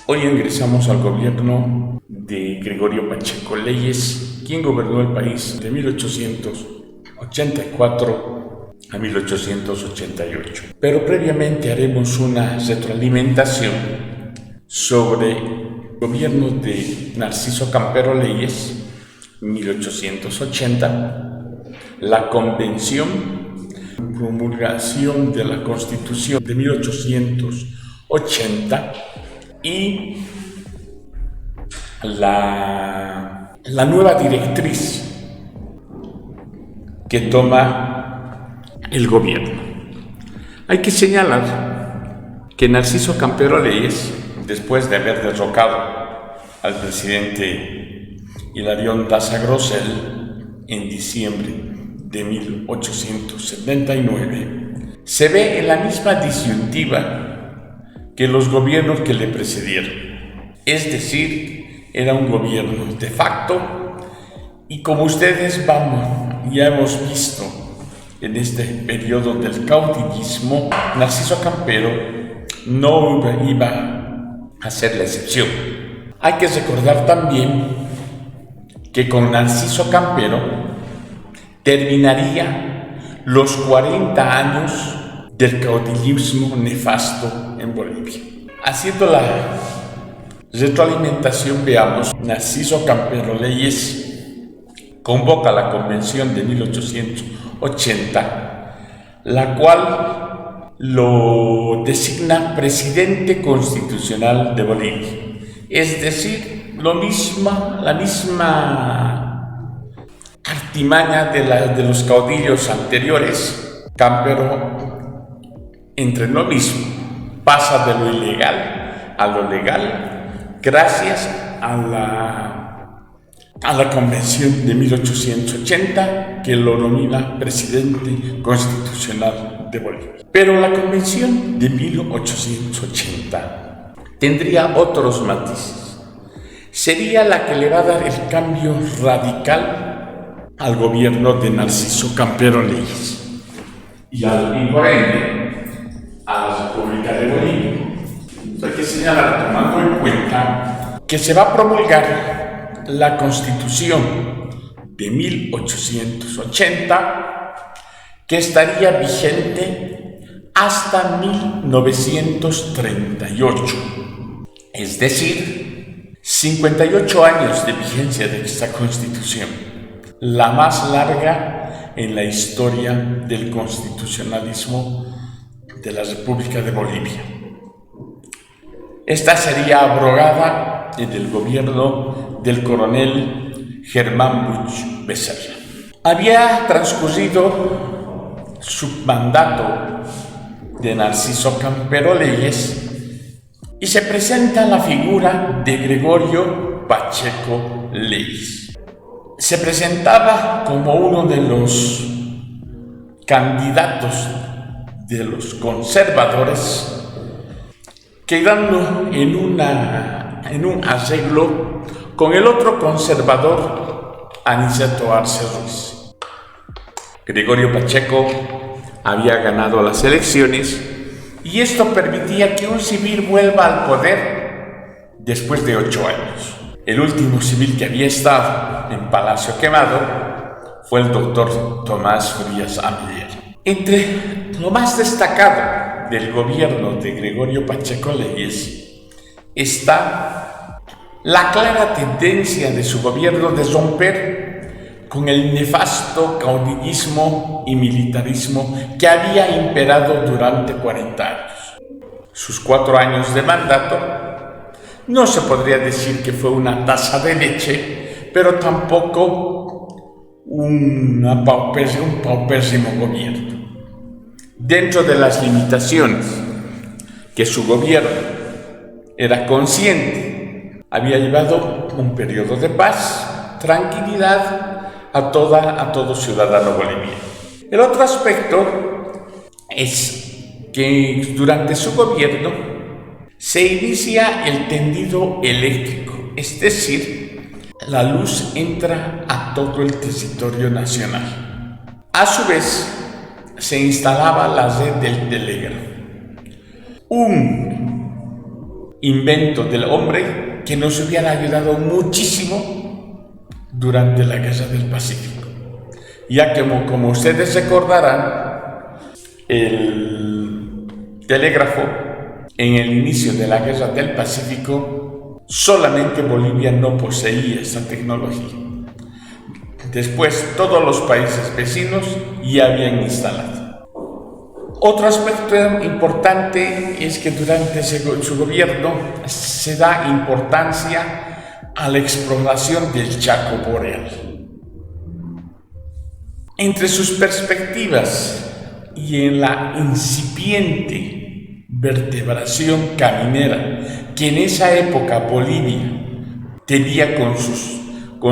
Hoy ingresamos al gobierno de Gregorio Pacheco Leyes, quien gobernó el país de 1884 a 1888. Pero previamente haremos una retroalimentación sobre el gobierno de Narciso Campero Leyes, 1880, la convención, promulgación de la Constitución de 1880 y la nueva directriz que toma el gobierno. Hay que señalar que Narciso Campero Leyes, después de haber derrocado al presidente Hilarión Daza Grosel en diciembre de 1879, se ve en la misma disyuntiva que los gobiernos que le precedieron. Es decir, era un gobierno de facto y, como ustedes ya hemos visto en este periodo del caudillismo, Narciso Campero no iba a ser la excepción. Hay que recordar también que con Narciso Campero terminaría los 40 años del caudillismo nefasto en Bolivia. Haciendo la retroalimentación, veamos, Narciso Campero Leyes convoca la convención de 1880, la cual lo designa presidente constitucional de Bolivia. Es decir, la misma artimaña de los caudillos anteriores. Campero, entre lo mismo, pasa de lo ilegal a lo legal gracias a la convención de 1880, que lo nomina presidente constitucional de Bolivia. Pero la convención de 1880 tendría otros matices. Sería la que le va a dar el cambio radical al gobierno de Narciso Campero Leyes y por ende a la República de Bolivia. Hay que señalar, tomando en cuenta que se va a promulgar la Constitución de 1880, que estaría vigente hasta 1938. Es decir, 58 años de vigencia de esta Constitución, la más larga en la historia del constitucionalismo de la República de Bolivia. Esta sería abrogada en el gobierno del coronel Germán Buch Becerra. Había transcurrido su mandato de Narciso Campero Leyes y se presenta la figura de Gregorio Pacheco Leyes. Se presentaba como uno de los candidatos de los conservadores, quedando en un arreglo con el otro conservador, Aniceto Arce Ruiz. Gregorio Pacheco había ganado las elecciones y esto permitía que un civil vuelva al poder después de 8 años. El último civil que había estado en Palacio Quemado fue el doctor Tomás Frías Amiller. Entre lo más destacado del gobierno de Gregorio Pacheco Leyes está la clara tendencia de su gobierno de romper con el nefasto caudillismo y militarismo que había imperado durante 40 años. Sus 4 años de mandato no se podría decir que fue una taza de leche, pero tampoco un paupérrimo gobierno. Dentro de las limitaciones que su gobierno era consciente, había llevado un periodo de paz, tranquilidad a todo ciudadano boliviano. El otro aspecto es que durante su gobierno se inicia el tendido eléctrico, es decir, la luz entra a todo el territorio nacional. A su vez, se instalaba la red del telégrafo. Un invento del hombre que nos hubiera ayudado muchísimo durante la Guerra del Pacífico. Ya que, como ustedes recordarán, el telégrafo en el inicio de la Guerra del Pacífico, solamente Bolivia no poseía esa tecnología. Después, todos los países vecinos ya habían instalado. Otro aspecto importante es que durante su gobierno se da importancia a la exploración del Chaco boreal. Entre sus perspectivas y en la incipiente vertebración caminera que en esa época Bolivia tenía con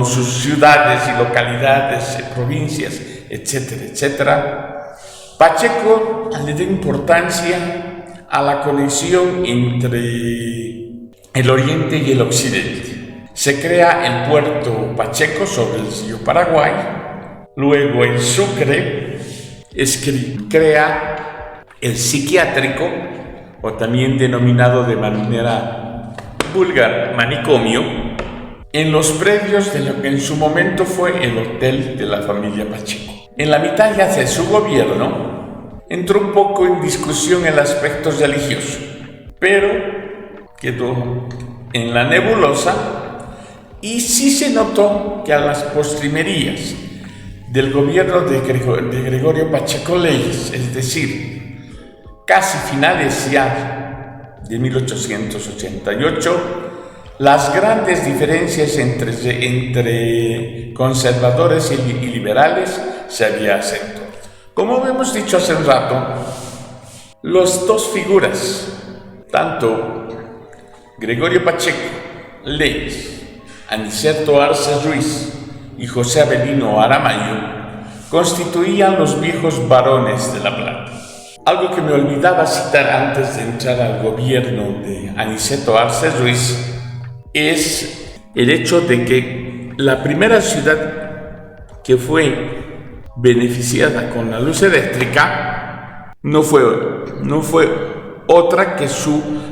sus ciudades y localidades, provincias, etcétera, etcétera, Pacheco le da importancia a la conexión entre el oriente y el occidente. Se crea el puerto Pacheco sobre el río Paraguay, luego el Sucre crea el psiquiátrico, o también denominado de manera vulgar manicomio, en los predios de lo que en su momento fue el hotel de la familia Pacheco. En la mitad ya de su gobierno entró un poco en discusión el aspecto religioso, pero quedó en la nebulosa y sí se notó que a las postrimerías del gobierno de Gregorio Pacheco Leyes, es decir, casi finales ya de 1888, las grandes diferencias entre conservadores y liberales se habían acentuado. Como hemos dicho hace un rato, las dos figuras, tanto Gregorio Pacheco Leyes, Aniceto Arce Ruiz y José Avelino Aramayo, constituían los viejos varones de La Plata. Algo que me olvidaba citar antes de entrar al gobierno de Aniceto Arce Ruiz es el hecho de que la primera ciudad que fue beneficiada con la luz eléctrica no fue otra que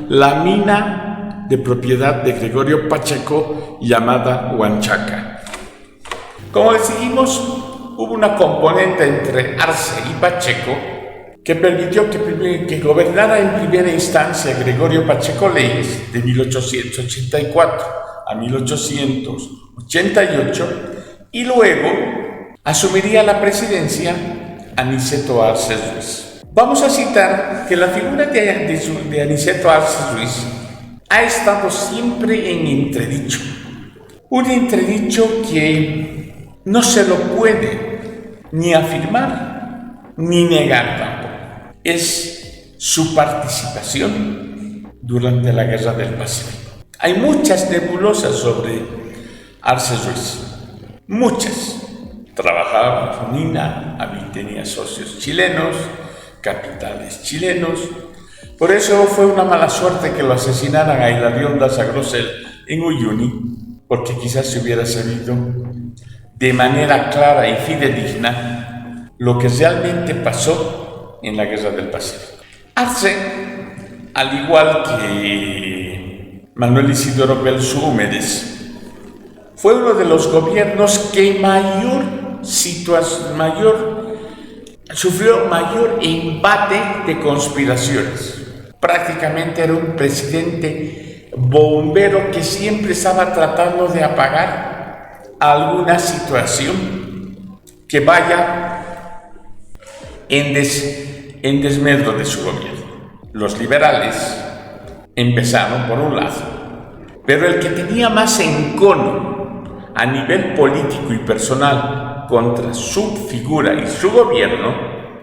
la mina de propiedad de Gregorio Pacheco llamada Huanchaca. Como decimos, hubo una componente entre Arce y Pacheco que permitió que gobernara en primera instancia Gregorio Pacheco Leyes de 1884 a 1888 y luego asumiría la presidencia Aniceto Arce Ruiz. Vamos a citar que la figura de Aniceto Arce Ruiz ha estado siempre en entredicho. Un entredicho que no se lo puede ni afirmar ni negar tampoco. Es su participación durante la Guerra del Pacífico. Hay muchas nebulosas sobre Arce Ruiz, muchas. Trabajaba en Mina, tenía socios chilenos, capitales chilenos. Por eso fue una mala suerte que lo asesinaran a Hilarión Daza Grosel en Uyuni, porque quizás se hubiera sabido de manera clara y fidedigna lo que realmente pasó en la Guerra del Pacífico. Arce, al igual que Manuel Isidoro Belzu Húmedes, fue uno de los gobiernos que sufrió mayor embate de conspiraciones. Prácticamente era un presidente bombero que siempre estaba tratando de apagar alguna situación que vaya en desmedro de su gobierno. Los liberales empezaron por un lado, pero el que tenía más encono a nivel político y personal contra su figura y su gobierno,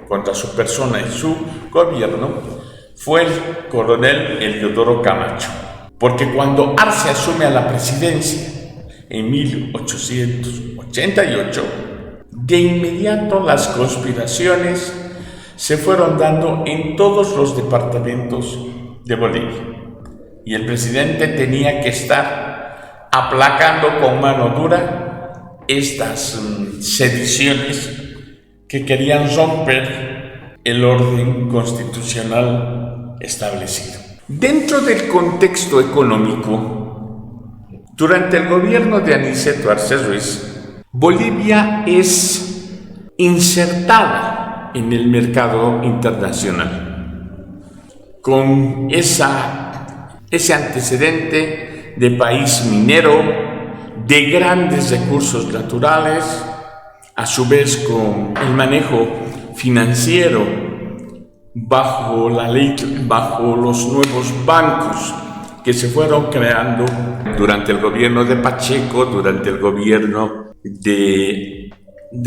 contra su persona y su gobierno, fue el coronel Eliodoro Camacho. Porque cuando Arce asume a la presidencia en 1888, de inmediato las conspiraciones se fueron dando en todos los departamentos de Bolivia. Y el presidente tenía que estar aplacando con mano dura estas sediciones que querían romper el orden constitucional establecido. Dentro del contexto económico, durante el gobierno de Aniceto Arce Ruiz, Bolivia es insertada en el mercado internacional con ese antecedente de país minero, de grandes recursos naturales, a su vez con el manejo financiero bajo la ley, bajo los nuevos bancos que se fueron creando durante el gobierno de Pacheco, durante el gobierno de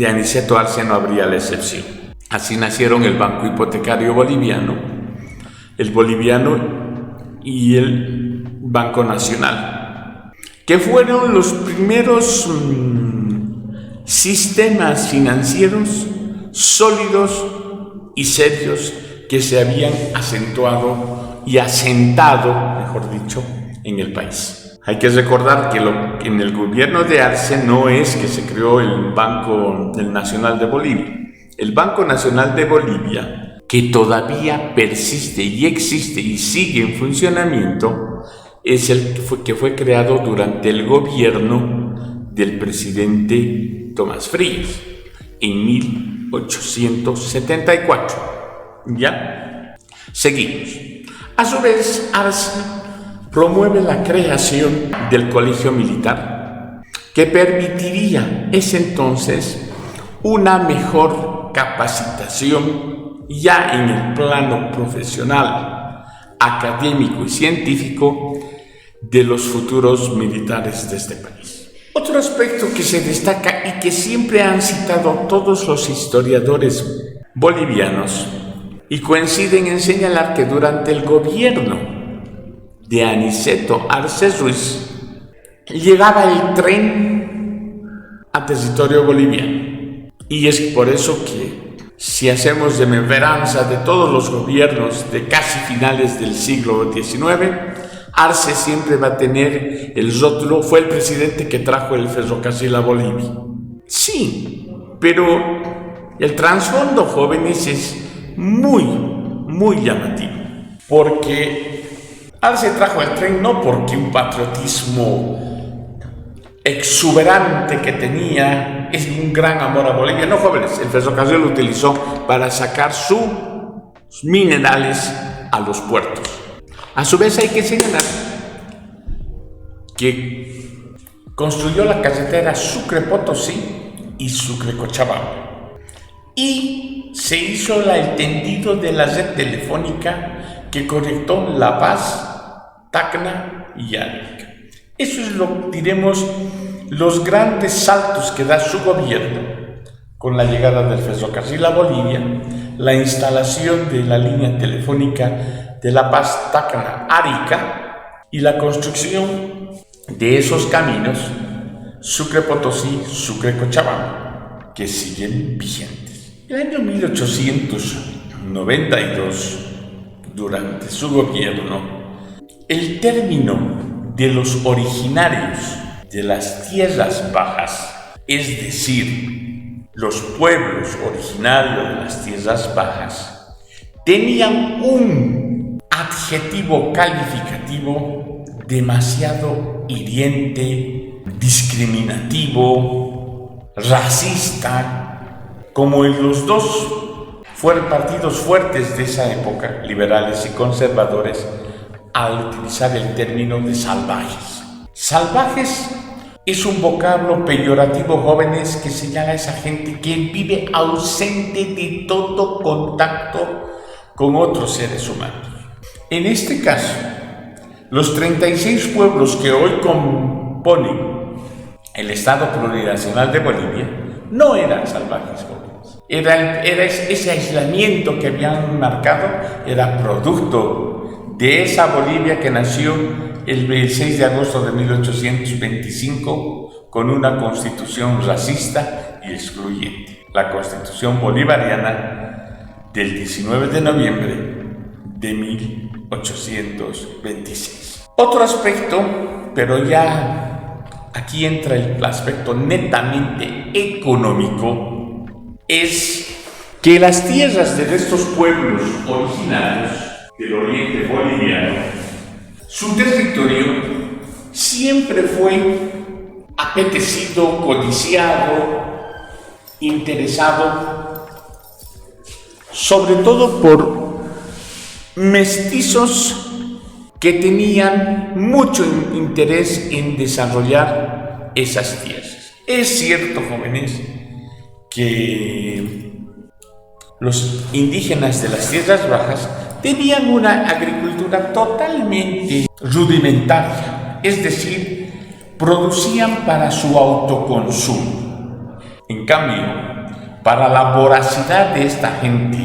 Aniceto Arce no habría la excepción. Así nacieron el Banco Hipotecario Boliviano, el boliviano y el Banco Nacional, que fueron los primeros sistemas financieros sólidos y serios que se habían acentuado y asentado, mejor dicho, en el país. Hay que recordar que en el gobierno de Arce no es que se creó el Banco Nacional de Bolivia. El Banco Nacional de Bolivia, que todavía persiste y existe y sigue en funcionamiento, es el que fue creado durante el gobierno del presidente Tomás Frías en 1874. ¿Ya? Seguimos. A su vez, Arce promueve la creación del colegio militar, que permitiría ese entonces una mejor capacitación ya en el plano profesional, académico y científico de los futuros militares de este país. Otro aspecto que se destaca y que siempre han citado todos los historiadores bolivianos y coinciden en señalar que durante el gobierno de Aniceto Arce Ruiz llegaba el tren a territorio boliviano. Y es por eso que si hacemos remembranza de todos los gobiernos de casi finales del siglo XIX, Arce siempre va a tener el rótulo, fue el presidente que trajo el ferrocarril a Bolivia. Sí, pero el trasfondo, jóvenes, es muy llamativo, porque Arce trajo el tren no porque un patriotismo exuberante que tenía, es un gran amor a Bolivia, no, jóvenes, el ferrocarril lo utilizó para sacar sus minerales a los puertos. A su vez hay que señalar que construyó la carretera Sucre-Potosí y Sucre-Cochabamba, y se hizo el tendido de la red telefónica que conectó La Paz, Tacna y Arica. Eso es diremos, los grandes saltos que da su gobierno con la llegada del ferrocarril a Bolivia, la instalación de la línea telefónica de La Paz, Tacna, Arica y la construcción de esos caminos Sucre-Potosí, Sucre-Cochabamba, que siguen vigentes. En el año 1892, durante su gobierno, el término de los originarios de las tierras bajas, es decir, los pueblos originarios de las tierras bajas, tenían un adjetivo calificativo demasiado hiriente, discriminativo, racista, como en los dos partidos fuertes de esa época, liberales y conservadores, al utilizar el término de salvajes. Salvajes es un vocablo peyorativo, jóvenes, que señala a esa gente que vive ausente de todo contacto con otros seres humanos. En este caso, los 36 pueblos que hoy componen el Estado Plurinacional de Bolivia no eran salvajes, jóvenes. Era ese aislamiento que habían marcado, era producto de esa Bolivia que nació el 6 de agosto de 1825 con una constitución racista y excluyente, la Constitución Bolivariana del 19 de noviembre de 1826. Otro aspecto, pero ya aquí entra el aspecto netamente económico, es que las tierras de estos pueblos originarios del oriente boliviano, su territorio siempre fue apetecido, codiciado, interesado, sobre todo por mestizos que tenían mucho interés en desarrollar esas tierras. Es cierto, jóvenes, que los indígenas de las tierras bajas tenían una agricultura totalmente rudimentaria, es decir, producían para su autoconsumo. En cambio, para la voracidad de esta gente,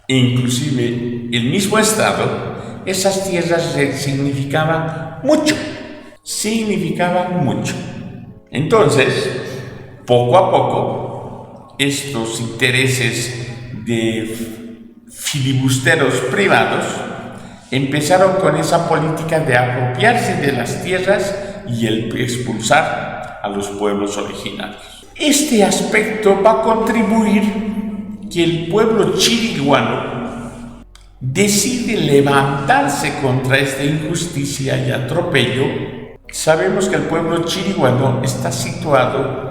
e inclusive el mismo Estado, esas tierras significaban mucho. Entonces, poco a poco, estos intereses de filibusteros privados empezaron con esa política de apropiarse de las tierras y el expulsar a los pueblos originarios. Este aspecto va a contribuir que el pueblo chiriguano decide levantarse contra esta injusticia y atropello. Sabemos que el pueblo chiriguano está situado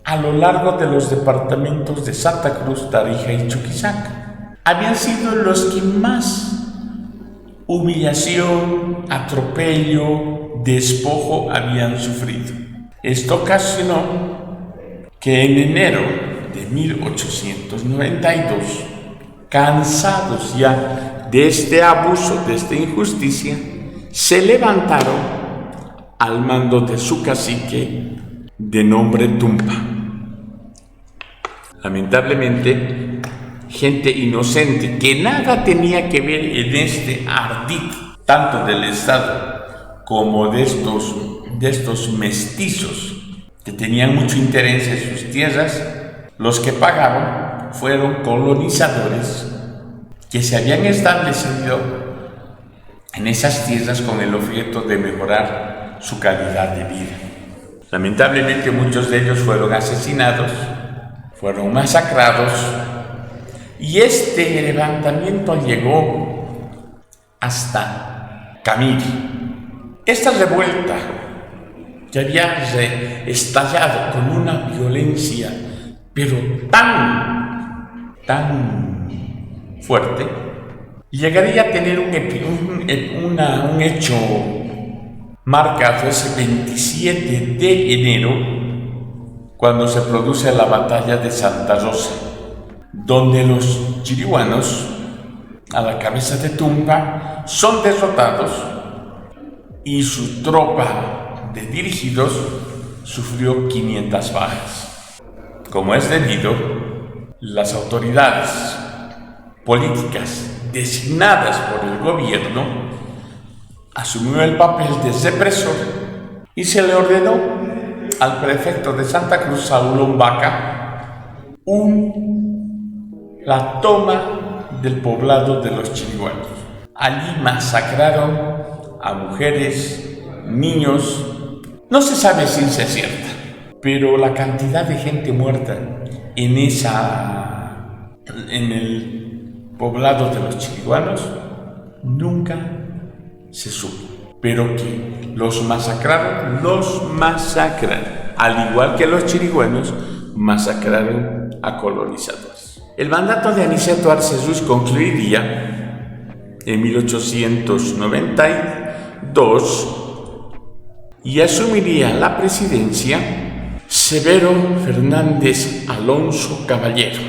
a lo largo de los departamentos de Santa Cruz, Tarija y Chuquisaca. Habían sido los que más humillación, atropello, despojo habían sufrido. Esto ocasionó que en enero de 1892, cansados ya de este abuso, de esta injusticia, se levantaron al mando de su cacique de nombre Tumpa. Lamentablemente, gente inocente que nada tenía que ver en este ardid, tanto del Estado como de estos mestizos que tenían mucho interés en sus tierras, los que pagaron fueron colonizadores que se habían establecido en esas tierras con el objeto de mejorar su calidad de vida. Lamentablemente muchos de ellos fueron asesinados, fueron masacrados, y este levantamiento llegó hasta Camiri. Esta revuelta que había estallado con una violencia pero tan fuerte, llegaría a tener un hecho marcado ese 27 de enero, cuando se produce la batalla de Santa Rosa, donde los chiriguanos, a la cabeza de Tumpa, son derrotados y su tropa de dirigidos sufrió 500 bajas. Como es debido, las autoridades políticas designadas por el gobierno asumió el papel de represor y se le ordenó al prefecto de Santa Cruz, Saúl Ombaca, la toma del poblado de los chiriguanos. Allí masacraron a mujeres, niños. No se sabe si es cierta, pero la cantidad de gente muerta en el poblado de los chiriguanos nunca se supo. Pero que los masacraron, al igual que los chiriguanos masacraron a colonizadores. El mandato de Aniceto Arce Ruiz concluiría en 1892 y asumiría la presidencia Severo Fernández Alonso Caballero.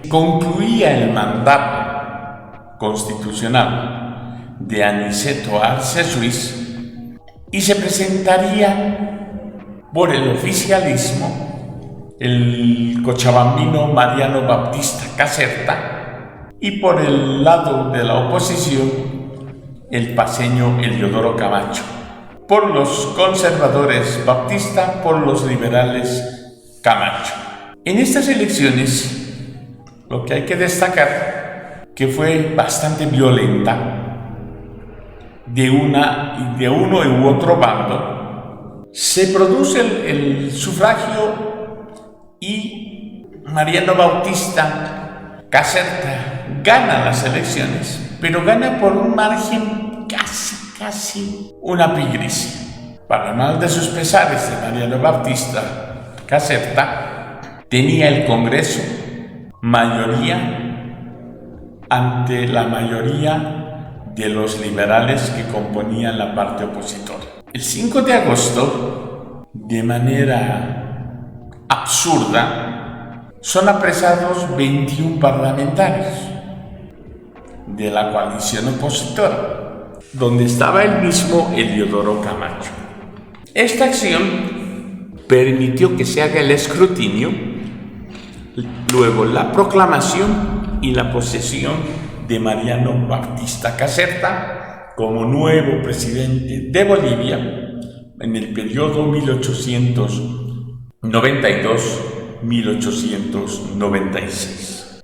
Concluía el mandato constitucional de Aniceto Arce Ruiz y se presentaría por el oficialismo el cochabambino Mariano Baptista Caserta y por el lado de la oposición el paceño Eliodoro Camacho. Por los conservadores Baptista, por los liberales Camacho. En estas elecciones, lo que hay que destacar que fue bastante violenta de uno u otro bando. Se produce el sufragio y Mariano Bautista Caserta gana las elecciones, pero gana por un margen casi una pigris. Para mal de sus pesares de Mariano Baptista Caserta, tenía el Congreso mayoría ante la mayoría de los liberales que componían la parte opositora. El 5 de agosto, de manera absurda, son apresados 21 parlamentarios de la coalición opositora, donde estaba el mismo Eliodoro Camacho. Esta acción permitió que se haga el escrutinio, luego la proclamación y la posesión de Mariano Baptista Caserta como nuevo presidente de Bolivia en el periodo 1892-1896.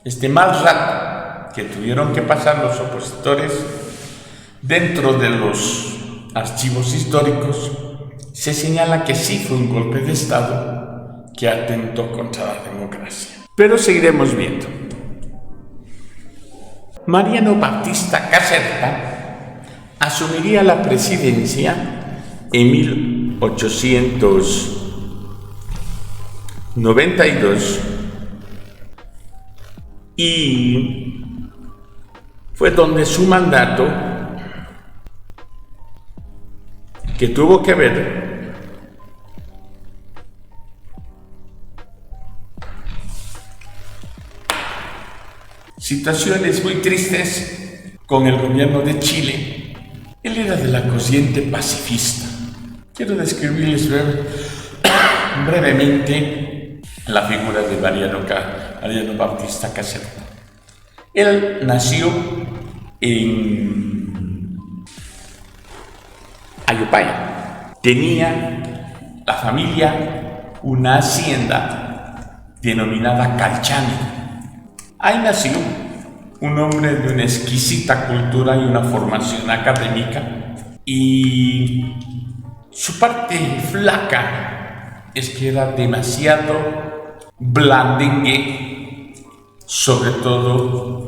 Este mal rato que tuvieron que pasar los opositores dentro de los archivos históricos, se señala que sí fue un golpe de Estado que atentó contra la democracia. Pero seguiremos viendo. Mariano Baptista Caserta asumiría la presidencia en 1892 y fue donde su mandato, que tuvo que ver situaciones muy tristes con el gobierno de Chile. Él era de la corriente pacifista. Quiero describirles brevemente la figura de Mariano Baptista Caserta. Él nació en Ayopaya. Tenía la familia una hacienda denominada Calchani. Ahí nació un hombre de una exquisita cultura y una formación académica, y su parte flaca es que era demasiado blandengue, sobre todo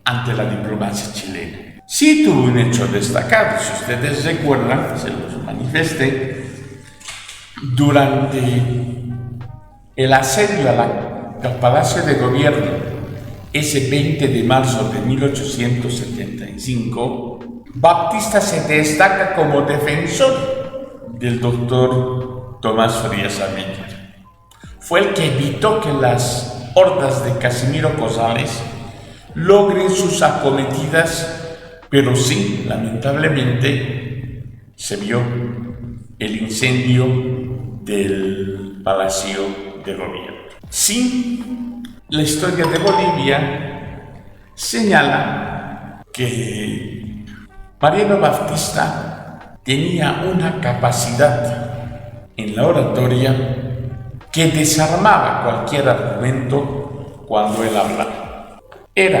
ante la diplomacia chilena. Sí tuvo un hecho destacado, si ustedes recuerdan, se los manifesté, durante el asedio al Palacio de Gobierno, ese 20 de marzo de 1875, Baptista se destaca como defensor del doctor Tomás Frías Améller. Fue el que evitó que las hordas de Casimiro Cosales logren sus acometidas, pero sí, lamentablemente, se vio el incendio del Palacio de Gobierno. Sí, la historia de Bolivia señala que Mariano Baptista tenía una capacidad en la oratoria que desarmaba cualquier argumento cuando él hablaba. Era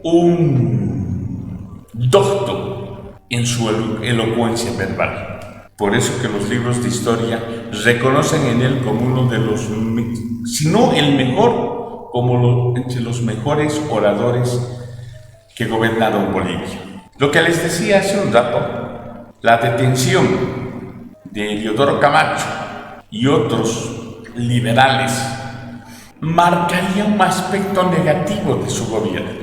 un docto en su elocuencia verbal. Por eso que los libros de historia reconocen en él como uno de los, si no el mejor, como entre los mejores oradores que gobernaron Bolivia. Lo que les decía hace un rato, la detención de Eliodoro Camacho y otros liberales marcaría un aspecto negativo de su gobierno,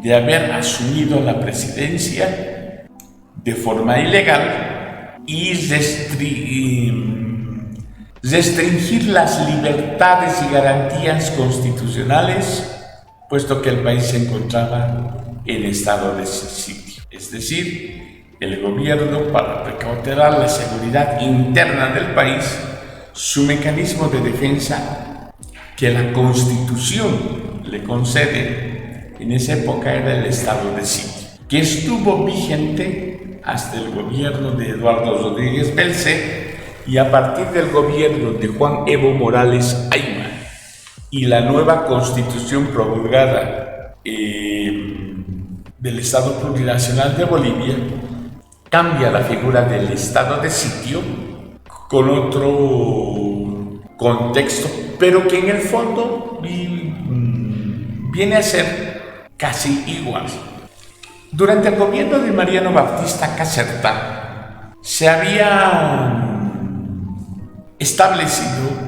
de haber asumido la presidencia de forma ilegal y restringir las libertades y garantías constitucionales, puesto que el país se encontraba en estado de sitio. Es decir, el gobierno, para precautelar la seguridad interna del país, su mecanismo de defensa que la Constitución le concede en esa época era el estado de sitio, que estuvo vigente hasta el gobierno de Eduardo Rodríguez Belcé, y a partir del gobierno de Juan Evo Morales Ayma y la nueva Constitución promulgada del Estado Plurinacional de Bolivia, cambia la figura del estado de sitio con otro contexto, pero que en el fondo viene a ser casi igual. Durante el gobierno de Mariano Baptista Caserta se había establecido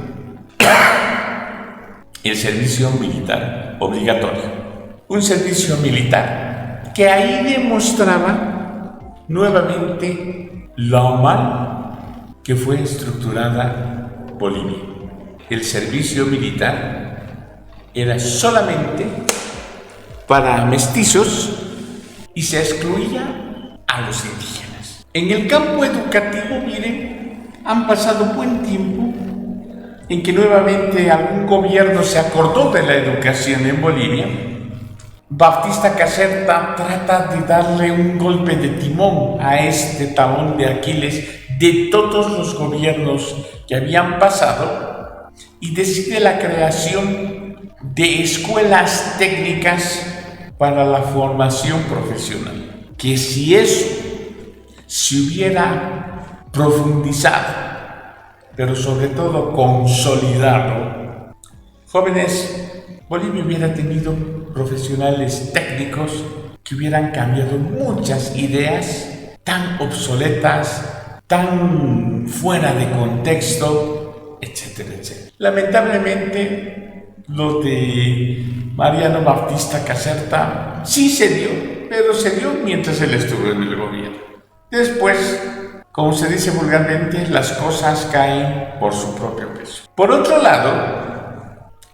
el servicio militar obligatorio. Un servicio militar que ahí demostraba nuevamente lo mal que fue estructurada Bolivia. El servicio militar era solamente para mestizos y se excluía a los indígenas. En el campo educativo, miren, han pasado buen tiempo en que nuevamente algún gobierno se acordó de la educación en Bolivia. Baptista Caserta trata de darle un golpe de timón a este talón de Aquiles de todos los gobiernos que habían pasado y decide la creación de escuelas técnicas para la formación profesional. Que si eso se hubiera profundizado, pero sobre todo consolidado, jóvenes, Bolivia hubiera tenido profesionales técnicos que hubieran cambiado muchas ideas tan obsoletas, tan fuera de contexto, etcétera, etcétera. Lamentablemente, lo de Mariano Baptista Caserta sí se dio, pero se dio mientras él estuvo en el gobierno. Después, como se dice vulgarmente, las cosas caen por su propio peso. Por otro lado,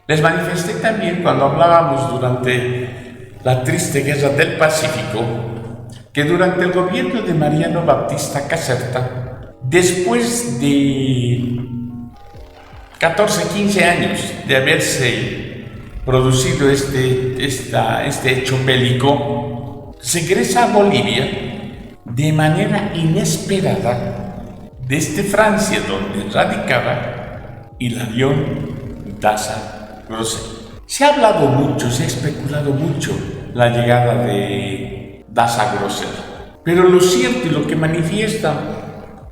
les manifesté también cuando hablábamos durante la triste guerra del Pacífico, que durante el gobierno de Mariano Baptista Caserta, después de 14, 15 años de haberse producido este hecho bélico, se ingresa a Bolivia de manera inesperada desde Francia, donde radicaba Hilarión Daza Grosset. Se ha hablado mucho, se ha especulado mucho la llegada de Daza Grosset, pero lo cierto y lo que manifiestan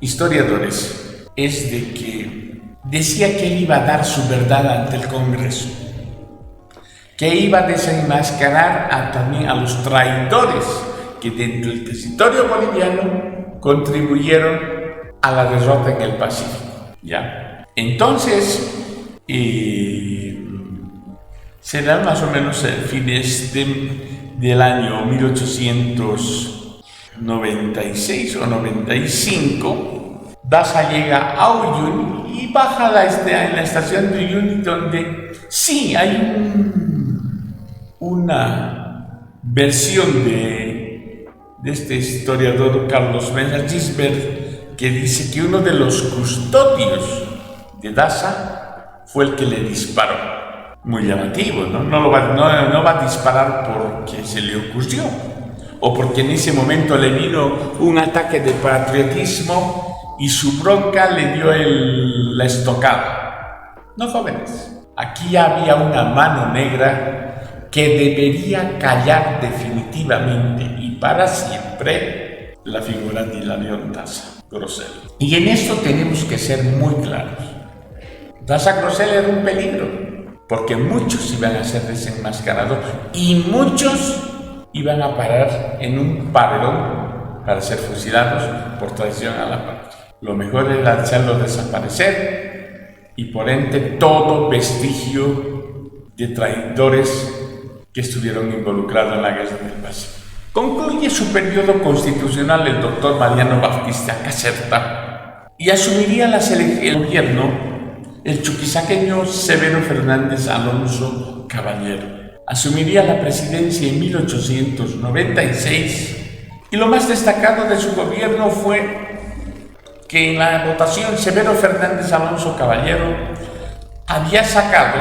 historiadores es de que decía que él iba a dar su verdad ante el Congreso, que iba a desenmascarar también a los traidores que dentro del territorio boliviano contribuyeron a la derrota en el Pacífico. ¿Ya? Entonces, serán más o menos fines del año 1896 o 95, Daza llega a Uyuni y baja en la estación de Uyuni, donde sí hay una versión de este historiador Carlos Mesa Gisbert, que dice que uno de los custodios de Daza fue el que le disparó. Muy llamativo, ¿no? No va a disparar porque se le ocurrió o porque en ese momento le vino un ataque de patriotismo y su bronca le dio la estocada. No, jóvenes, aquí había una mano negra que debería callar definitivamente y para siempre la figura de Hilarión Daza Grosset. Y en esto tenemos que ser muy claros. Daza Grosset era un peligro, porque muchos iban a ser desenmascarados y muchos iban a parar en un paredón para ser fusilados por traición a la patria. Lo mejor era hacerlo desaparecer y por ende todo vestigio de traidores que estuvieron involucrados en la guerra del Pacífico. Concluye su periodo constitucional el doctor Mariano Baptista Caserta y asumiría el gobierno el chuquisaqueño Severo Fernández Alonso Caballero. Asumiría la presidencia en 1896 y lo más destacado de su gobierno fue que en la votación Severo Fernández Alonso Caballero había sacado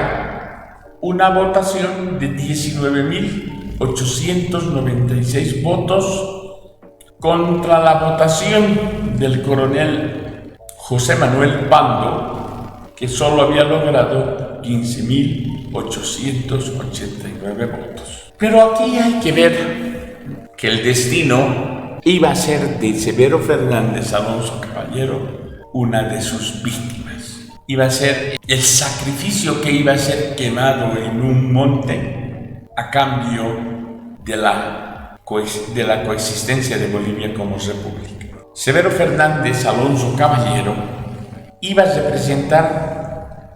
una votación de 19.896 votos contra la votación del coronel José Manuel Pando, que solo había logrado 15.889 votos. Pero aquí hay que ver que el destino iba a ser de Severo Fernández Alonso Caballero una de sus víctimas. Iba a ser el sacrificio que iba a ser quemado en un monte a cambio de la coexistencia de Bolivia como república. Severo Fernández Alonso Caballero iba a representar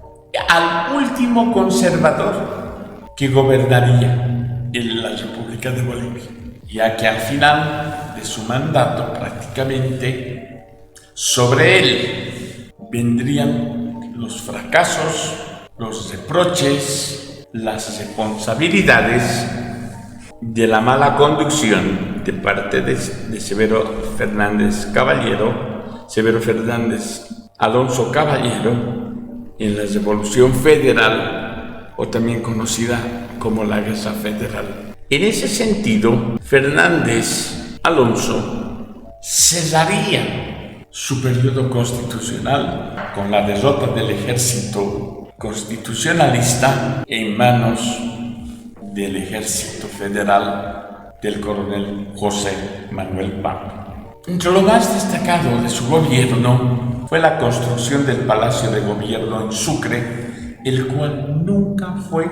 al último conservador que gobernaría en la República de Bolivia, ya que al final de su mandato prácticamente sobre él vendrían los fracasos, los reproches, las responsabilidades de la mala conducción de parte de Severo Fernández Alonso Caballero en la Revolución Federal, o también conocida como la Guerra Federal. En ese sentido, Fernández Alonso cesaría su periodo constitucional con la derrota del ejército constitucionalista en manos del ejército federal del coronel José Manuel Pam. Entre lo más destacado de su gobierno fue la construcción del Palacio de Gobierno en Sucre, el cual nunca fue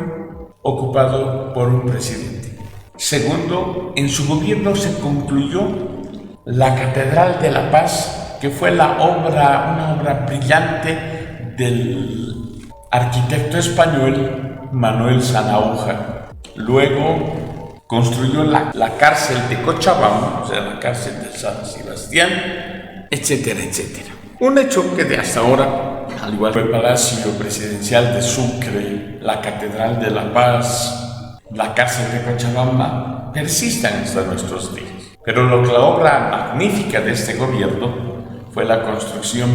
ocupado por un presidente. Segundo, en su gobierno se concluyó la Catedral de la Paz, que fue una obra brillante del arquitecto español Manuel Sanahúja. Luego construyó la cárcel de Cochabamba, o sea, la cárcel de San Sebastián, etcétera, etcétera. Un hecho que de hasta ahora, al igual que el Palacio Presidencial de Sucre, la Catedral de la Paz, la cárcel de Cochabamba, persisten hasta nuestros días. Pero la obra magnífica de este gobierno fue la construcción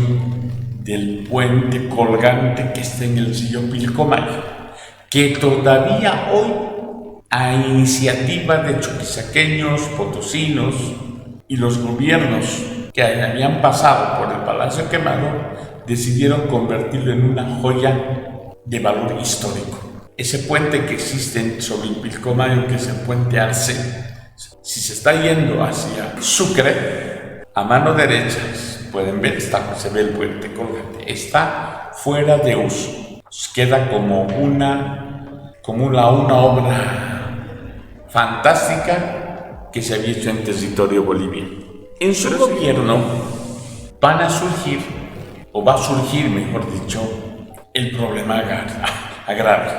del puente colgante que está en el río Pilcomayo, que todavía hoy, a iniciativa de chuquisaqueños, potosinos y los gobiernos que habían pasado por el Palacio Quemado, decidieron convertirlo en una joya de valor histórico. Ese puente que existe sobre el Pilcomayo, que es el puente Arce, si se está yendo hacia Sucre, a mano derecha, pueden ver, se ve el puente colgante, está fuera de uso. Queda como una obra fantástica que se había hecho en territorio boliviano. En su gobierno va a surgir, mejor dicho, el problema agrario.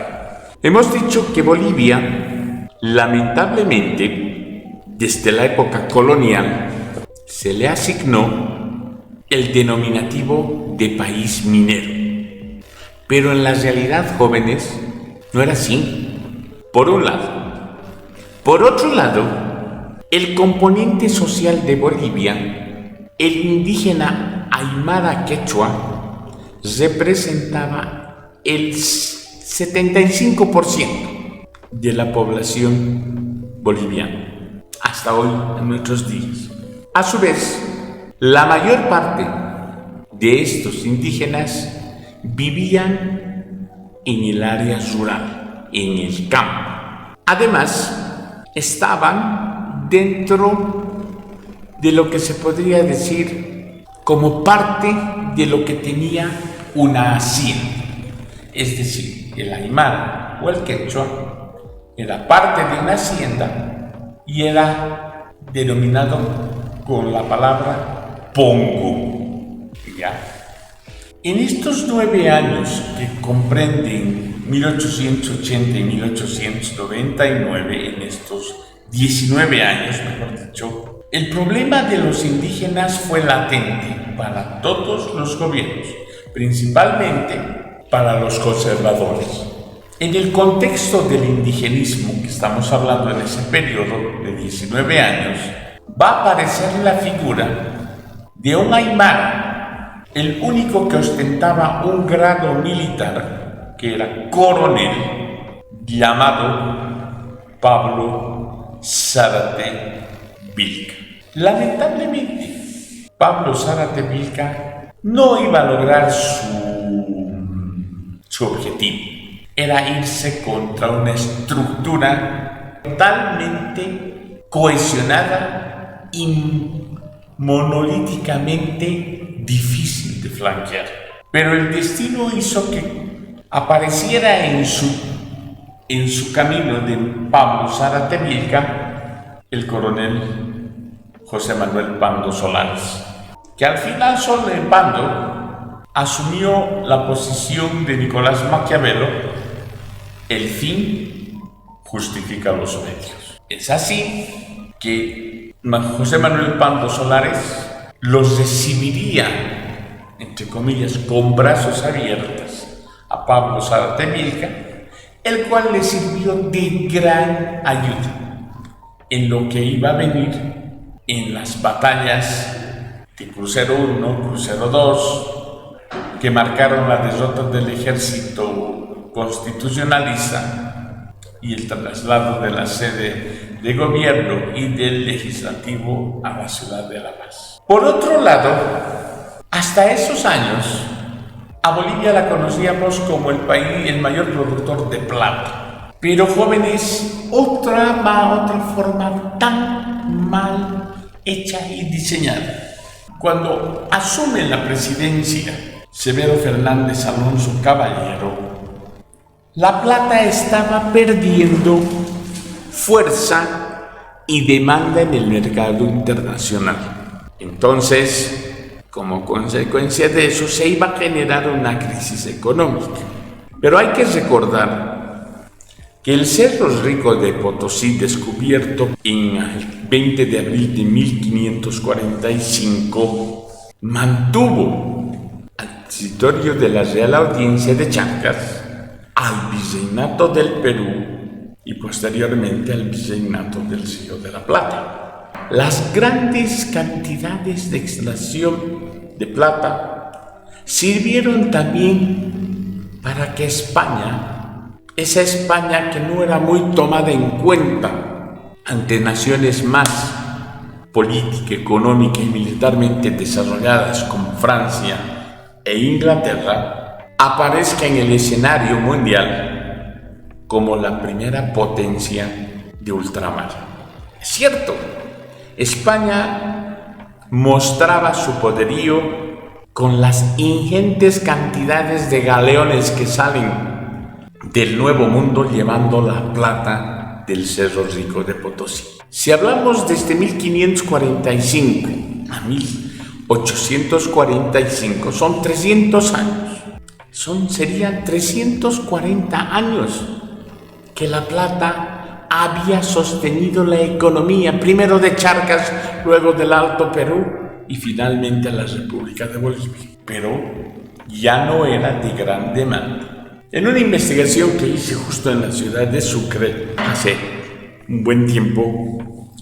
Hemos dicho que Bolivia, lamentablemente, desde la época colonial, se le asignó el denominativo de país minero. Pero en la realidad, jóvenes, no era así, por un lado. Por otro lado, el componente social de Bolivia, el indígena aymara quechua, representaba el 75% de la población boliviana, hasta hoy, en nuestros días. A su vez, la mayor parte de estos indígenas vivían en el área rural, en el campo. Además, estaban dentro de lo que se podría decir como parte de lo que tenía una hacienda. Es decir, el aymara o el quechua era parte de una hacienda y era denominado con la palabra pongo. ¿Ya? En estos 9 años que comprenden 1880 y 1899, en estos 19 años, mejor dicho, el problema de los indígenas fue latente para todos los gobiernos, principalmente para los conservadores. En el contexto del indigenismo que estamos hablando en ese periodo de 19 años, va a aparecer la figura de un aymara, el único que ostentaba un grado militar, que era coronel, llamado Pablo Zárate Vilca. Lamentablemente, Pablo Zárate Vilca no iba a lograr su objetivo. Era irse contra una estructura totalmente cohesionada y monolíticamente difícil de flanquear. Pero el destino hizo que apareciera en su camino de Pablo Zárate Vilca el coronel José Manuel Pando Solares, que al final Pando asumió la posición de Nicolás Maquiavelo: el fin justifica los medios. Es así que José Manuel Pando Solares los recibiría, entre comillas, con brazos abiertos a Pablo Zárate Milka, el cual le sirvió de gran ayuda en lo que iba a venir en las batallas de Crucero I, Crucero II, que marcaron la derrota del ejército constitucionalista y el traslado de la sede de gobierno y del legislativo a la ciudad de La Paz. Por otro lado, hasta esos años, a Bolivia la conocíamos como el mayor productor de plata. Pero, jóvenes, otra forma tan mal hecha y diseñada. Cuando asume la presidencia Severo Fernández Alonso Caballero, la plata estaba perdiendo fuerza y demanda en el mercado internacional. Entonces, como consecuencia de eso, se iba a generar una crisis económica. Pero hay que recordar que el Cerro Rico de Potosí, descubierto en el 20 de abril de 1545, mantuvo al territorio de la Real Audiencia de Charcas, al Virreinato del Perú y posteriormente al Virreinato del Río de la Plata. Las grandes cantidades de extracción de plata sirvieron también para que España, esa España que no era muy tomada en cuenta ante naciones más política, económica y militarmente desarrolladas como Francia e Inglaterra, aparezca en el escenario mundial como la primera potencia de ultramar. Es cierto, España mostraba su poderío con las ingentes cantidades de galeones que salen del Nuevo Mundo llevando la plata del Cerro Rico de Potosí. Si hablamos desde 1545 a 1845, son 300 años. Serían 340 años que la plata había sostenido la economía, primero de Charcas, luego del Alto Perú y finalmente la República de Bolivia. Pero ya no era de gran demanda. En una investigación que hice justo en la ciudad de Sucre hace un buen tiempo,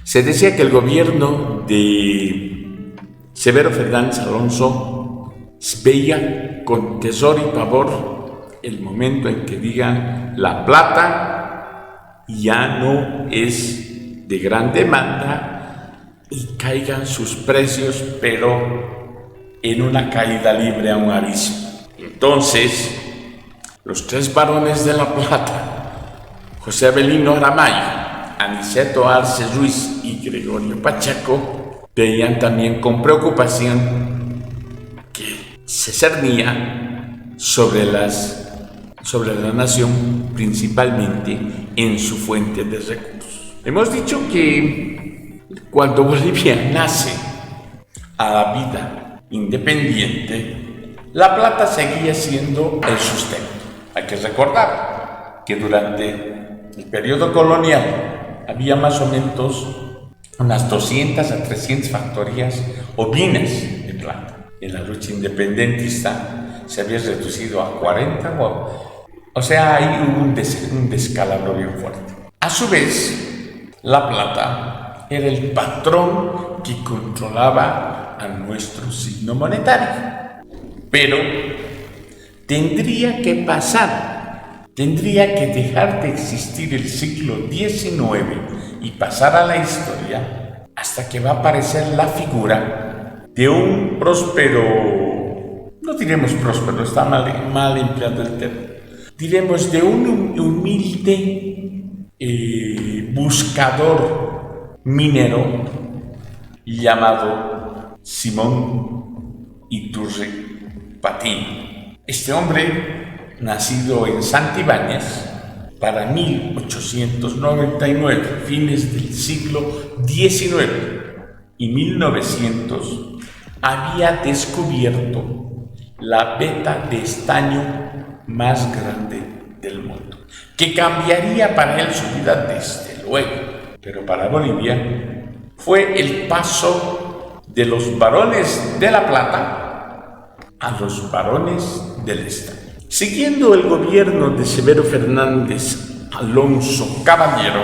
se decía que el gobierno de Severo Fernández Alonso veía con terror y pavor el momento en que digan la plata ya no es de gran demanda y caigan sus precios, pero en una caída libre a un abismo. Entonces, los tres varones de la plata, José Avelino Aramayo, Aniceto Arce Ruiz y Gregorio Pacheco, veían también con preocupación que se cernía sobre la nación, principalmente en su fuente de recursos. Hemos dicho que cuando Bolivia nace a la vida independiente, la plata seguía siendo el sustento. Hay que recordar que durante el periodo colonial había más o menos unas 200 a 300 factorías o minas de plata. En la lucha independentista se había reducido a 40, o sea, ahí hubo un descalabro bien fuerte. A su vez, la plata era el patrón que controlaba a nuestro signo monetario. Pero tendría que dejar de existir el siglo XIX y pasar a la historia hasta que va a aparecer la figura de un próspero, no diremos próspero, está mal empleado el término, diremos de un humilde buscador minero llamado Simón Iturri Patiño. Este hombre, nacido en Santibáñez, para 1899, fines del siglo XIX y 1900, había descubierto la veta de estaño más grande del mundo, que cambiaría para él su vida desde luego, pero para Bolivia fue el paso de los varones de La Plata a los varones del estaño. Siguiendo el gobierno de Severo Fernández Alonso Caballero,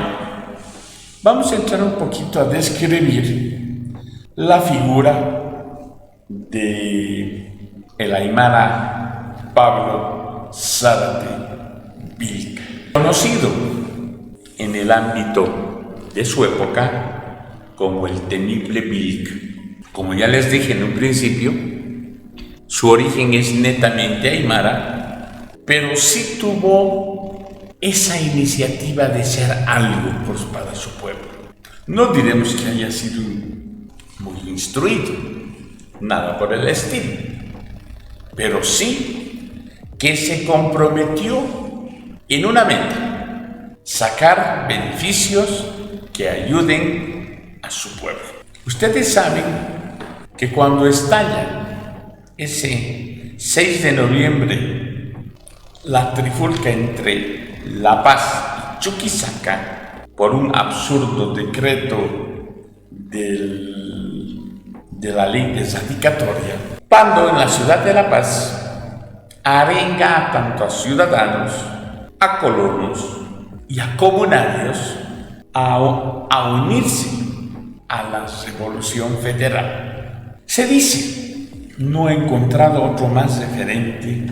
vamos a entrar un poquito a describir la figura de el aymara Pablo Zárate Vilca, conocido en el ámbito de su época como el temible Vilca. Como ya les dije en un principio, su origen es netamente aymara, pero sí tuvo esa iniciativa de ser algo para su pueblo. No diremos que haya sido muy instruido, nada por el estilo, pero sí que se comprometió en una meta: sacar beneficios que ayuden a su pueblo. Ustedes saben que cuando estalla ese 6 de noviembre la trifulca entre La Paz y Chuquisaca por un absurdo decreto de la ley desadicatoria, Pando en la ciudad de La Paz arenga tanto a ciudadanos, a colonos y a comunarios a unirse a la Revolución Federal. Se dice, no he encontrado otro más referente,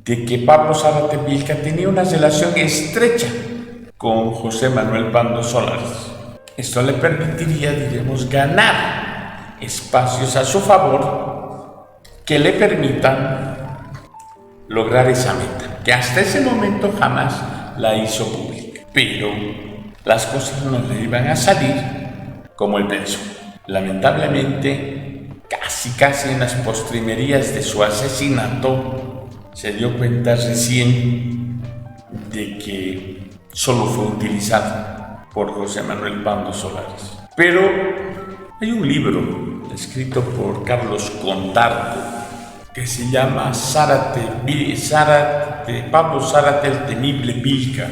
de que Pablo Zárate Vilca tenía una relación estrecha con José Manuel Pando Solares. Esto le permitiría, diremos, ganar espacios a su favor que le permitan lograr esa meta, que hasta ese momento jamás la hizo pública. Pero las cosas no le iban a salir como él pensó. Lamentablemente, casi en las postrimerías de su asesinato, se dio cuenta recién de que solo fue utilizado por José Manuel Pando Solares. Pero hay un libro escrito por Carlos Contardo que se llama Pablo Zárate el temible Vilca.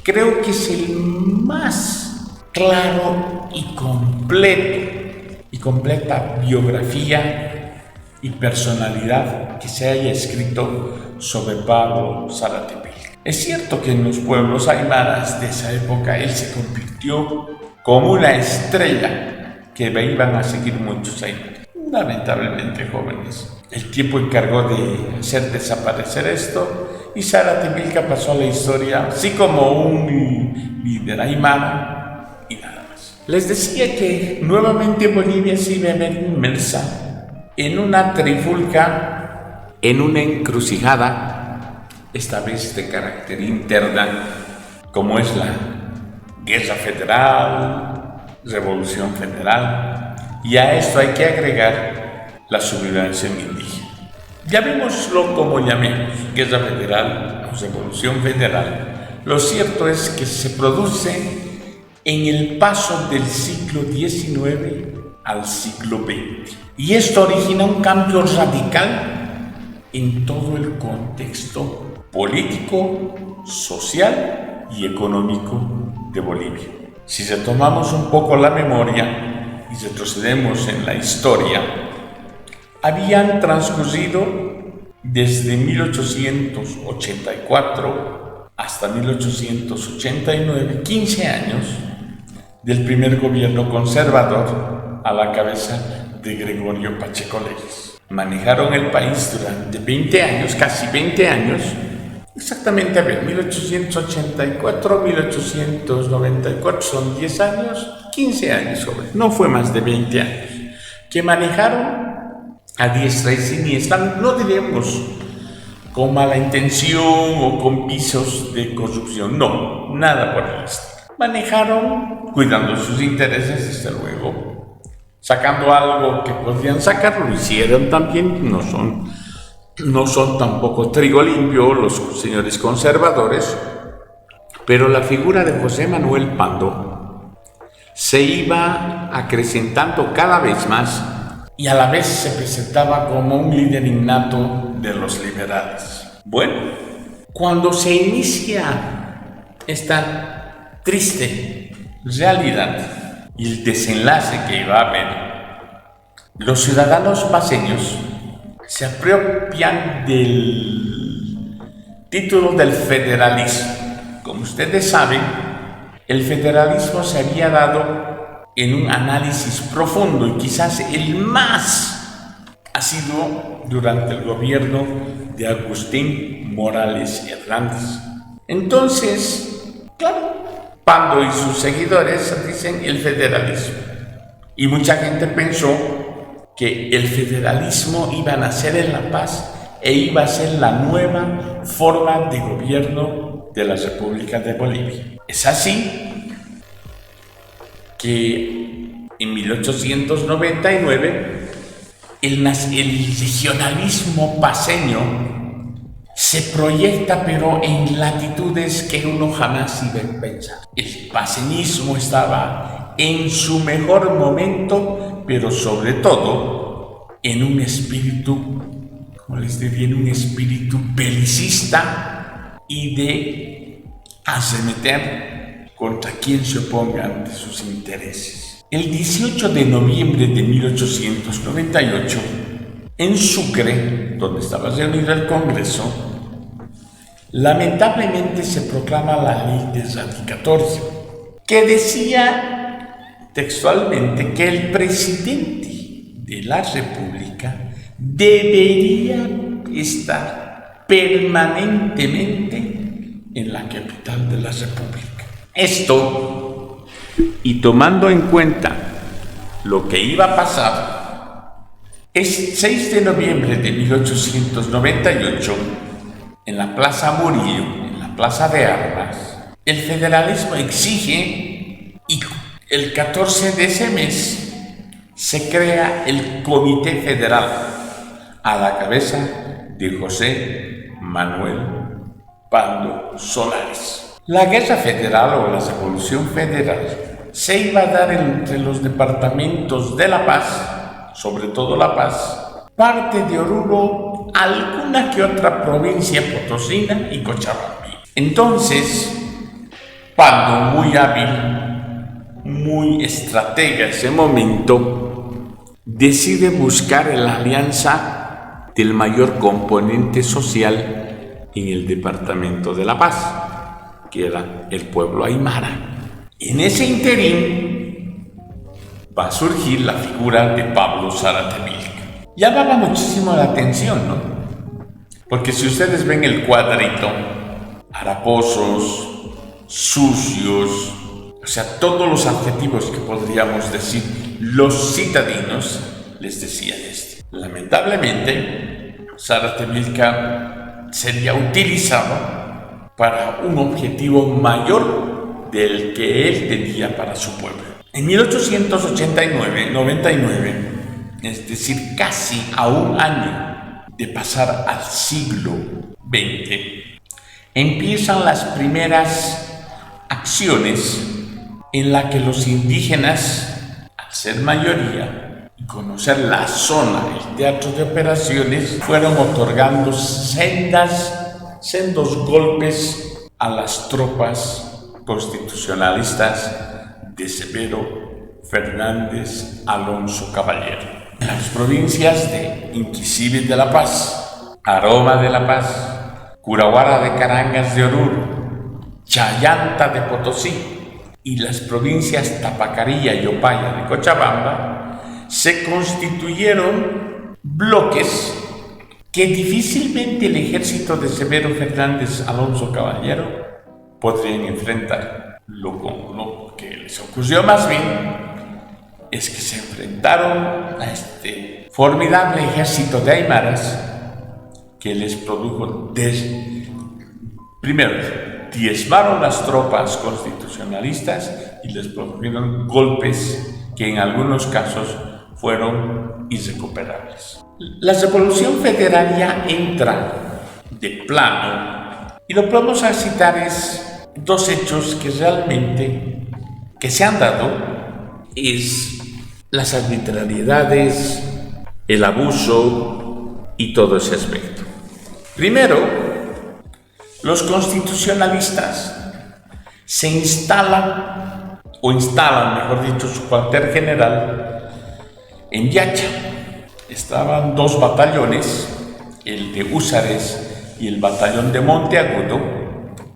Creo que es el más claro y completa biografía y personalidad que se haya escrito sobre Pablo Zárate Vilca. Es cierto que en los pueblos aymaras de esa época él se convirtió como una estrella que iban a seguir muchos aymaras, lamentablemente jóvenes. El tiempo encargó de hacer desaparecer esto y Zárate Vilca pasó a la historia así como un líder aymara y nada más. Les decía que nuevamente Bolivia se iba a ver inmersa en una trifulca, en una encrucijada, esta vez de carácter interna, como es la Guerra Federal, Revolución Federal, y a esto hay que agregar la sublevación indígena. Llamémoslo como llamemos, Guerra Federal o Revolución Federal, lo cierto es que se produce en el paso del siglo XIX al siglo XX. Y esto origina un cambio radical en todo el contexto político, social y económico de Bolivia. Si retomamos un poco la memoria y retrocedemos en la historia, habían transcurrido desde 1884 hasta 1889, 15 años del primer gobierno conservador a la cabeza de Gregorio Pacheco Leyes. Manejaron el país durante 20 años, casi 20 años, exactamente, 1884, 1894, son 10 años, 15 años, jóvenes, no fue más de 20 años, que manejaron a diestra y siniestra, no diremos con mala intención o con visos de corrupción, no, nada por el estilo. Manejaron cuidando sus intereses, desde luego, sacando algo que podían sacar, lo hicieron también, no son tampoco trigo limpio los señores conservadores, Pero la figura de José Manuel Pando se iba acrecentando cada vez más y a la vez se presentaba como un líder innato de los liberales. Bueno, cuando se inicia esta triste realidad y el desenlace que iba a haber, los ciudadanos paceños se apropian del título del federalismo. Como ustedes saben, el federalismo se había dado en un análisis profundo y quizás el más ha sido durante el gobierno de Agustín Morales Hernández. Entonces, claro, Pando y sus seguidores dicen el federalismo. Y mucha gente pensó que el federalismo iba a nacer en La Paz e iba a ser la nueva forma de gobierno de la República de Bolivia. Es así que en 1899 el regionalismo paceño se proyecta, pero en latitudes que uno jamás iba a pensar. El paceñismo estaba en su mejor momento, pero sobre todo en un espíritu, como les diría, en un espíritu belicista y de arremeter contra quien se oponga ante sus intereses. El 18 de noviembre de 1898, en Sucre, donde estaba reunido el Congreso, lamentablemente se proclama la Ley de Ratificatoria, que decía textualmente que el presidente de la República debería estar permanentemente en la capital de la República. Esto, y tomando en cuenta lo que iba a pasar, es 6 de noviembre de 1898, en la Plaza Murillo, en la Plaza de Armas, el federalismo exige, y el 14 de ese mes se crea el Comité Federal a la cabeza de José Manuel Pando Solares. La guerra federal o la revolución federal se iba a dar entre los departamentos de La Paz, sobre todo La Paz, parte de Oruro, alguna que otra provincia potosina y Cochabamba. Entonces, Pando, muy hábil, muy estratega en ese momento, decide buscar la alianza del mayor componente social en el departamento de La Paz, que era el pueblo aymara. En ese interín va a surgir la figura de Pablo Zárate Milk. Llamaba muchísimo la atención, ¿no? Porque si ustedes ven el cuadrito, haraposos, sucios, o sea, todos los adjetivos que podríamos decir los citadinos, les decían esto. Lamentablemente, Zárate Milk sería utilizado para un objetivo mayor del que él tenía para su pueblo. En 1899, es decir, casi a un año de pasar al siglo XX, empiezan las primeras acciones en las que los indígenas, al ser mayoría y conocer la zona, el teatro de operaciones, fueron otorgando sendos golpes a las tropas constitucionalistas de Severo Fernández Alonso Caballero. En las provincias de Inquisibil de La Paz, Aroma de La Paz, Curahuara de Carangas de Oruro, Chayanta de Potosí y las provincias Tapacarilla y Opaya de Cochabamba, se constituyeron bloques que difícilmente el ejército de Severo Fernández Alonso Caballero podrían enfrentar. Lo que les ocurrió más bien es que se enfrentaron a este formidable ejército de aymaras que les produjo primero, diezmaron las tropas constitucionalistas y les produjeron golpes que en algunos casos fueron irrecuperables. La revolución federal ya entra de plano, y lo que vamos a citar es dos hechos que realmente que se han dado es las arbitrariedades, el abuso y todo ese aspecto. Primero, los constitucionalistas se instalan, mejor dicho, su cuartel general en Yacha. Estaban dos batallones, el de Húsares y el batallón de Monteagudo.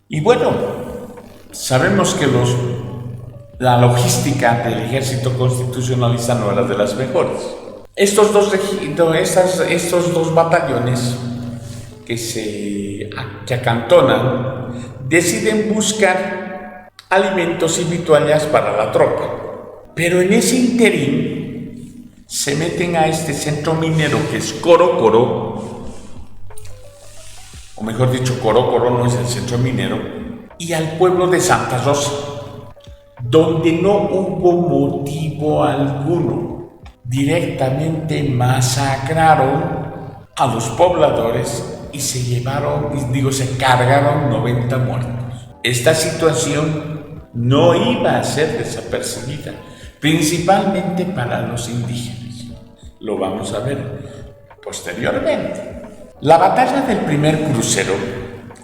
Y bueno, sabemos que la logística del ejército constitucionalista no era de las mejores. Estos dos batallones que acantonan deciden buscar alimentos y vituallas para la tropa. Pero en ese interín se meten a este centro minero que es Corocoro, o mejor dicho, Corocoro no es el centro minero, y al pueblo de Santa Rosa, donde no hubo motivo alguno. Directamente masacraron a los pobladores y se cargaron 90 muertos. Esta situación no iba a ser desapercibida, principalmente para los indígenas. Lo vamos a ver posteriormente. La batalla del primer crucero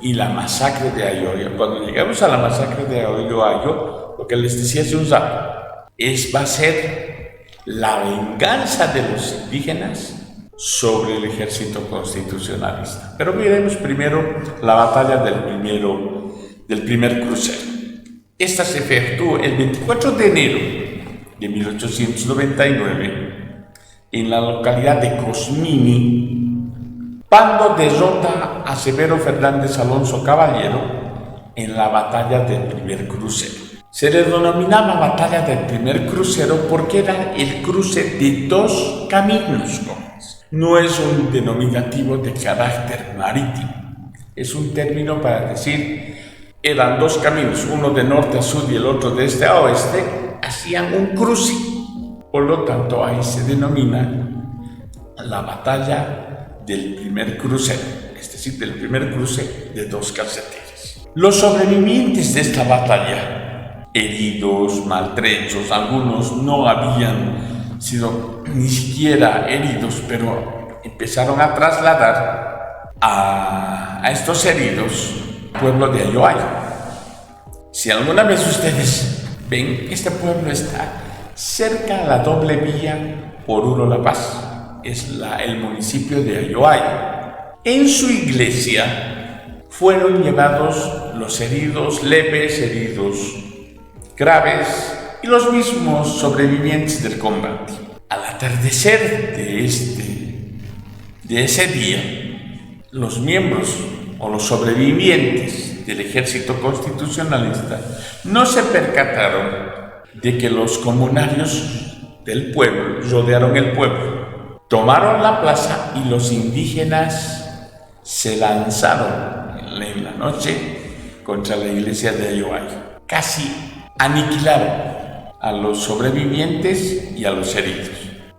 y la masacre de Ayoyo. Cuando llegamos a la masacre de Ayoyo, lo que les decía hace un rato, va a ser la venganza de los indígenas sobre el ejército constitucionalista. Pero miremos primero la batalla del primer crucero. Esta se efectuó el 24 de enero de 1899 en la localidad de Cosmini. Pando derrota a Severo Fernández Alonso Caballero en la batalla del primer crucero. Se le denominaba batalla del primer crucero porque era el cruce de dos caminos. No es un denominativo de carácter marítimo, es un término para decir, eran dos caminos, uno de norte a sur y el otro de este a oeste, hacían un cruce. Por lo tanto, ahí se denomina la batalla del primer crucero, es decir, del primer cruce de dos calceteres. Los sobrevivientes de esta batalla, heridos, maltrechos, algunos no habían sido ni siquiera heridos, pero empezaron a trasladar a estos heridos al pueblo de Ayohaya. Si alguna vez ustedes ven, este pueblo está cerca a la doble vía Oruro-La Paz. Es el municipio de Ayohaya. En su iglesia fueron llevados los heridos leves, heridos graves y los mismos sobrevivientes del combate. Al atardecer de ese día, los miembros o los sobrevivientes del ejército constitucionalista no se percataron de que los comunarios del pueblo rodearon el pueblo. Tomaron la plaza y los indígenas se lanzaron en la noche contra la iglesia de Ayohaya. Casi aniquilaron a los sobrevivientes y a los heridos.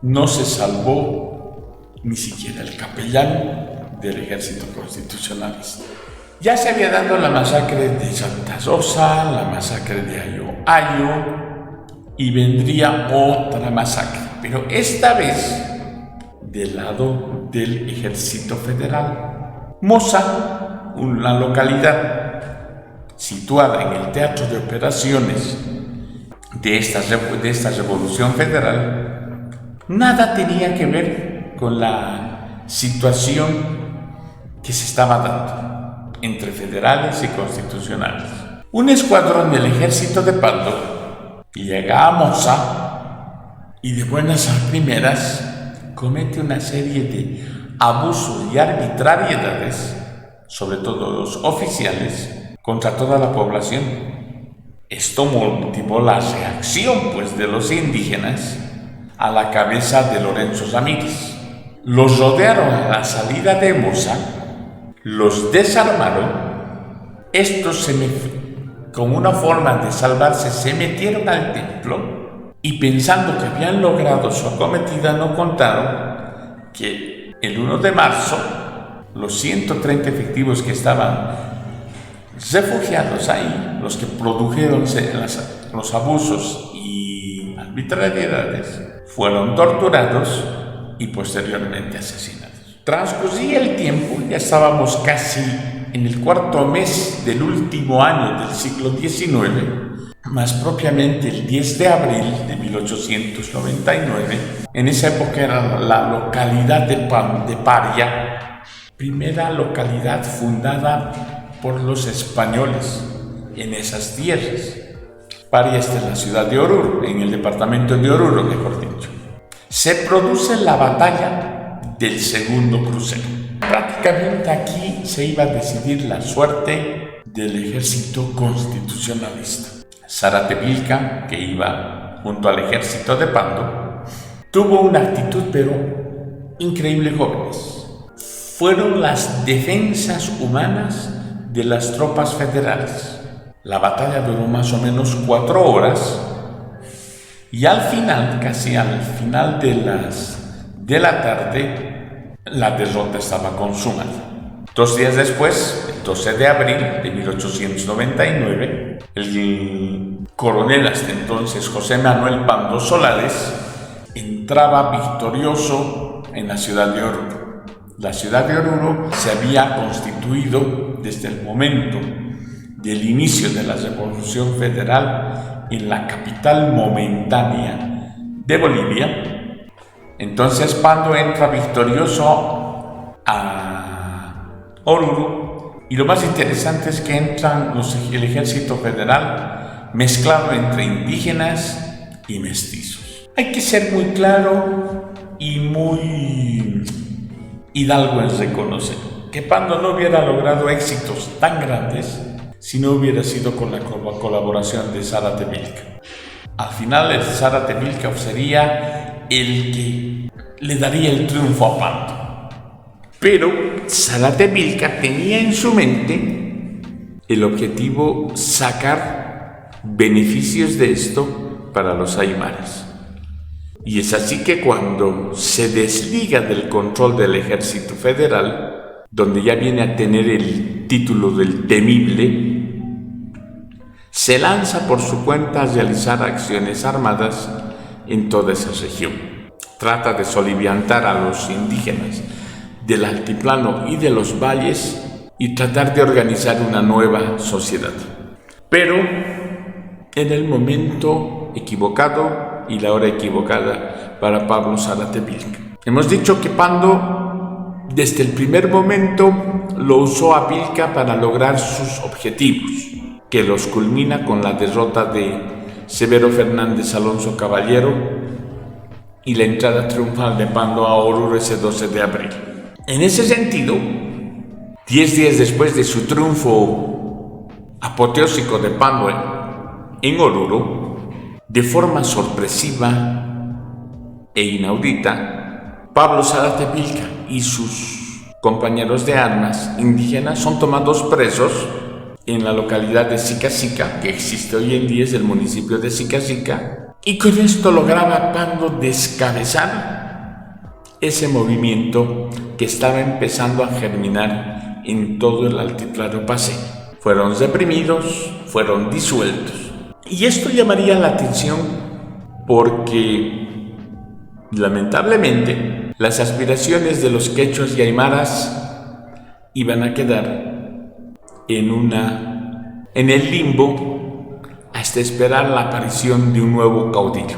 No se salvó ni siquiera el capellán del ejército constitucionalista. Ya se había dado la masacre de Santa Rosa, la masacre de Ayohaya y vendría otra masacre, pero esta vez del lado del ejército federal. Moza, una localidad situada en el teatro de operaciones de esta revolución federal, nada tenía que ver con la situación que se estaba dando entre federales y constitucionales. Un escuadrón del ejército de Pando llega a Moza y de buenas a primeras comete una serie de abusos y arbitrariedades, sobre todo los oficiales, contra toda la población. Esto motivó la reacción de los indígenas a la cabeza de Lorenzo Ramírez. Los rodearon a la salida de Moza, los desarmaron. Estos, como una forma de salvarse, se metieron al templo y pensando que habían logrado su acometida, no contaron que el 1 de marzo los 130 efectivos que estaban refugiados ahí, los que produjeron los abusos y arbitrariedades, fueron torturados y posteriormente asesinados. Transcurría el tiempo, ya estábamos casi en el cuarto mes del último año del siglo XIX, más propiamente el 10 de abril de 1899. En esa época era la localidad de Paria, primera localidad fundada por los españoles en esas tierras. Paria está en la ciudad de Oruro, en el departamento de Oruro, mejor dicho. Se produce la batalla del segundo crucero. Prácticamente aquí se iba a decidir la suerte del ejército constitucionalista. Zárate Vilca, que iba junto al ejército de Pando, tuvo una actitud pero increíble, jóvenes. Fueron las defensas humanas de las tropas federales. La batalla duró más o menos 4 horas y al final, casi al final de la tarde, la derrota estaba consumada. 2 días después, el 12 de abril de 1899, el coronel hasta entonces José Manuel Pando Solares entraba victorioso en la ciudad de Oruro. La ciudad de Oruro se había constituido desde el momento del inicio de la Revolución Federal en la capital momentánea de Bolivia. Entonces Pando entra victorioso a Oruro y lo más interesante es que entran el ejército federal mezclado entre indígenas y mestizos. Hay que ser muy claro y muy hidalgo en reconocer que Pando no hubiera logrado éxitos tan grandes si no hubiera sido con la colaboración de Zárate Vilca. Al final el Zárate Vilca sería el que le daría el triunfo a Pando. Pero Zárate Vilca tenía en su mente el objetivo sacar beneficios de esto para los aymaras. Y es así que cuando se desliga del control del ejército federal, donde ya viene a tener el título del temible, se lanza por su cuenta a realizar acciones armadas en toda esa región. Trata de soliviantar a los indígenas del altiplano y de los valles y tratar de organizar una nueva sociedad. Pero en el momento equivocado y la hora equivocada para Pablo Zárate Vilca. Hemos dicho que Pando desde el primer momento lo usó a Vilca para lograr sus objetivos, que los culmina con la derrota de Severo Fernández Alonso Caballero y la entrada triunfal de Pando a Oruro ese 12 de abril. En ese sentido, 10 días después de su triunfo apoteósico de Pando en Oruro, de forma sorpresiva e inaudita, Pablo Zárate Vilca y sus compañeros de armas indígenas son tomados presos en la localidad de Sicacica, que existe hoy en día, es el municipio de Sicacica, y con esto lograba Pando descabezar ese movimiento que estaba empezando a germinar en todo el altiplano paceño. Fueron reprimidos, fueron disueltos. Y esto llamaría la atención porque, lamentablemente, las aspiraciones de los quechuas y aymaras iban a quedar en el limbo hasta esperar la aparición de un nuevo caudillo.